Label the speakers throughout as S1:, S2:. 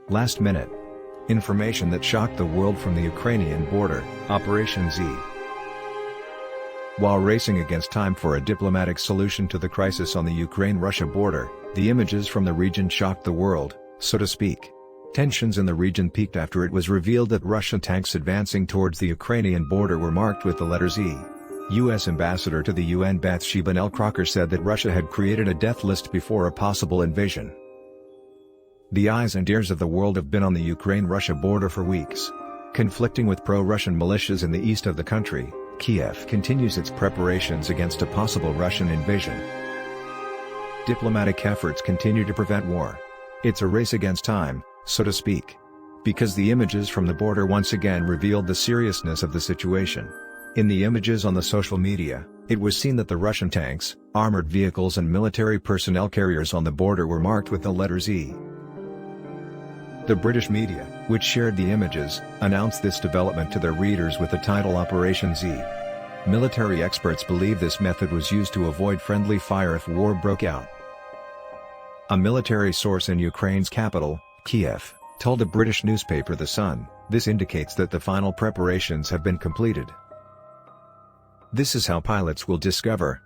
S1: Last minute information that shocked the world from the Ukrainian border, Operation Z. While racing against time for a diplomatic solution to the crisis on the Ukraine-Russia border, the images from the region shocked the world, so to speak. Tensions in the region peaked after it was revealed that Russian tanks advancing towards the Ukrainian border were marked with the letter Z. U.S. Ambassador to the UN Bathsheba Nell Crocker said that Russia had created a death list before a possible invasion. The eyes and ears of the world have been on the Ukraine-Russia border for weeks. Conflicting with pro-Russian militias in the east of the country, Kiev continues its preparations against a possible Russian invasion. Diplomatic efforts continue to prevent war. It's a race against time, so to speak. Because the images from the border once again revealed the seriousness of the situation. In the images on the social media, it was seen that the Russian tanks, armored vehicles and military personnel carriers on the border were marked with the letter Z. The British media, which shared the images, announced this development to their readers with the title Operation Z. Military experts believe this method was used to avoid friendly fire if war broke out. A military source in Ukraine's capital, Kiev, told a British newspaper The Sun, this indicates that the final preparations have been completed. This is how pilots will discover.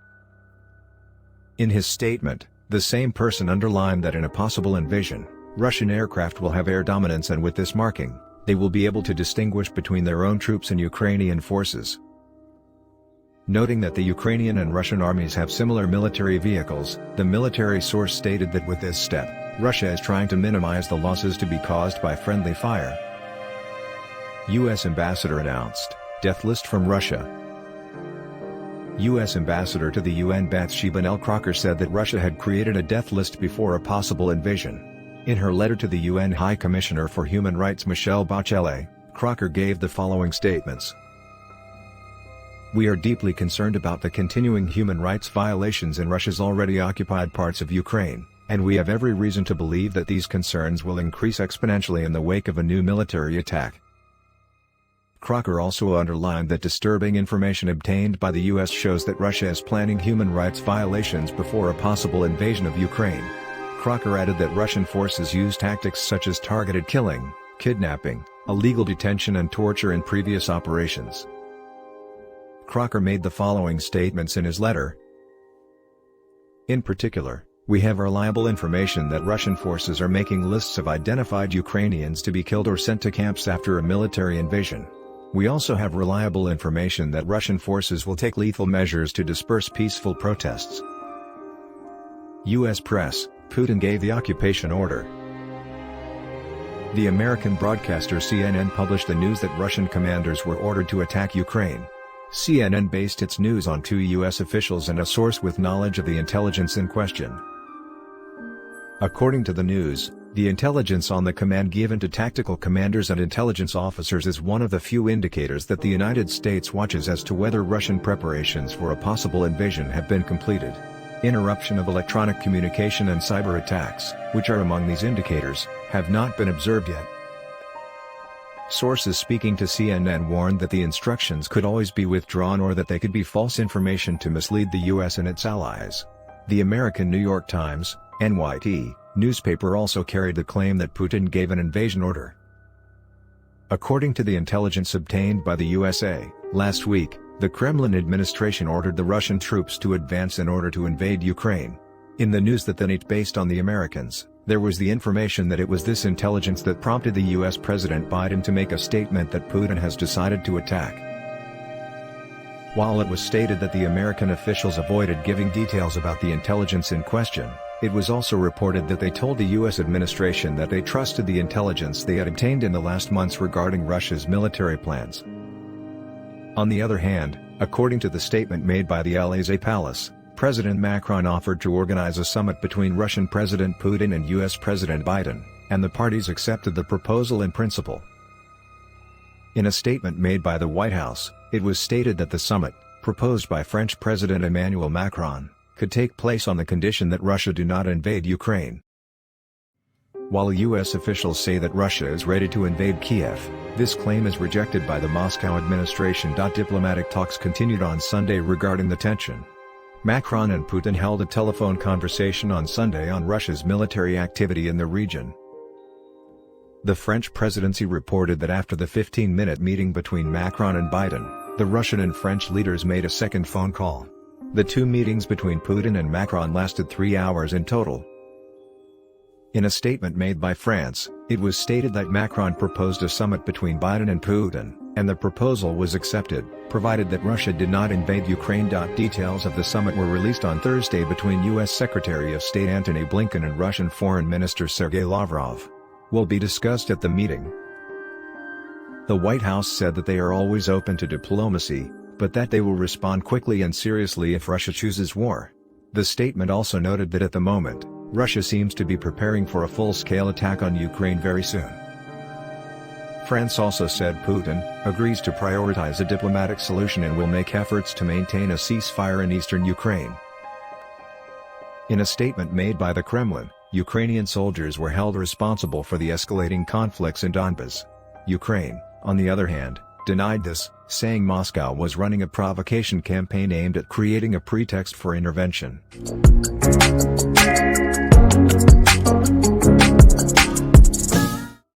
S1: In his statement, the same person underlined that in a possible invasion, Russian aircraft will have air dominance, and with this marking, they will be able to distinguish between their own troops and Ukrainian forces. Noting that the Ukrainian and Russian armies have similar military vehicles, the military source stated that with this step, Russia is trying to minimize the losses to be caused by friendly fire. U.S. Ambassador announced, death list from Russia. U.S. Ambassador to the UN Bathsheba Nell Crocker said that Russia had created a death list before a possible invasion. In her letter to the UN High Commissioner for Human Rights Michelle Bachelet, Crocker gave the following statements. We are deeply concerned about the continuing human rights violations in Russia's already occupied parts of Ukraine, and we have every reason to believe that these concerns will increase exponentially in the wake of a new military attack. Crocker also underlined that disturbing information obtained by the U.S. shows that Russia is planning human rights violations before a possible invasion of Ukraine. Crocker added that Russian forces use tactics such as targeted killing, kidnapping, illegal detention and torture in previous operations. Crocker made the following statements in his letter. In particular, we have reliable information that Russian forces are making lists of identified Ukrainians to be killed or sent to camps after a military invasion. We also have reliable information that Russian forces will take lethal measures to disperse peaceful protests. U.S. Press, Putin gave the occupation order. The American broadcaster CNN published the news that Russian commanders were ordered to attack Ukraine. CNN based its news on 2 U.S. officials and a source with knowledge of the intelligence in question. According to the news, the intelligence on the command given to tactical commanders and intelligence officers is one of the few indicators that the United States watches as to whether Russian preparations for a possible invasion have been completed. Interruption of electronic communication and cyber attacks, which are among these indicators, have not been observed yet. Sources speaking to CNN warned that the instructions could always be withdrawn or that they could be false information to mislead the U.S. and its allies. The American New York Times, NYT, newspaper also carried the claim that Putin gave an invasion order. According to the intelligence obtained by the USA, last week, the Kremlin administration ordered the Russian troops to advance in order to invade Ukraine. In the news that then it based on the Americans, there was the information that it was this intelligence that prompted the U.S. President Biden to make a statement that Putin has decided to attack. While it was stated that the American officials avoided giving details about the intelligence in question, it was also reported that they told the U.S. administration that they trusted the intelligence they had obtained in the last months regarding Russia's military plans. On the other hand, according to the statement made by the Élysée Palace, President Macron offered to organize a summit between Russian President Putin and U.S. President Biden, and the parties accepted the proposal in principle. In a statement made by the White House, it was stated that the summit, proposed by French President Emmanuel Macron, could take place on the condition that Russia do not invade Ukraine. While U.S. officials say that Russia is ready to invade Kiev, this claim is rejected by the Moscow administration. Diplomatic talks continued on Sunday regarding the tension. Macron and Putin held a telephone conversation on Sunday on Russia's military activity in the region. The French presidency reported that after the 15-minute meeting between Macron and Biden, the Russian and French leaders made a second phone call. The two meetings between Putin and Macron lasted 3 hours in total. In a statement made by France, it was stated that Macron proposed a summit between Biden and Putin, and the proposal was accepted, provided that Russia did not invade Ukraine. Details of the summit were released on Thursday between U.S. Secretary of State Antony Blinken and Russian Foreign Minister Sergei Lavrov. Will be discussed at the meeting. The White House said that they are always open to diplomacy, but that they will respond quickly and seriously if Russia chooses war. The statement also noted that at the moment, Russia seems to be preparing for a full-scale attack on Ukraine very soon. France also said Putin agrees to prioritize a diplomatic solution and will make efforts to maintain a ceasefire in eastern Ukraine. In a statement made by the Kremlin, Ukrainian soldiers were held responsible for the escalating conflicts in Donbas. Ukraine, on the other hand, denied this, saying Moscow was running a provocation campaign aimed at creating a pretext for intervention.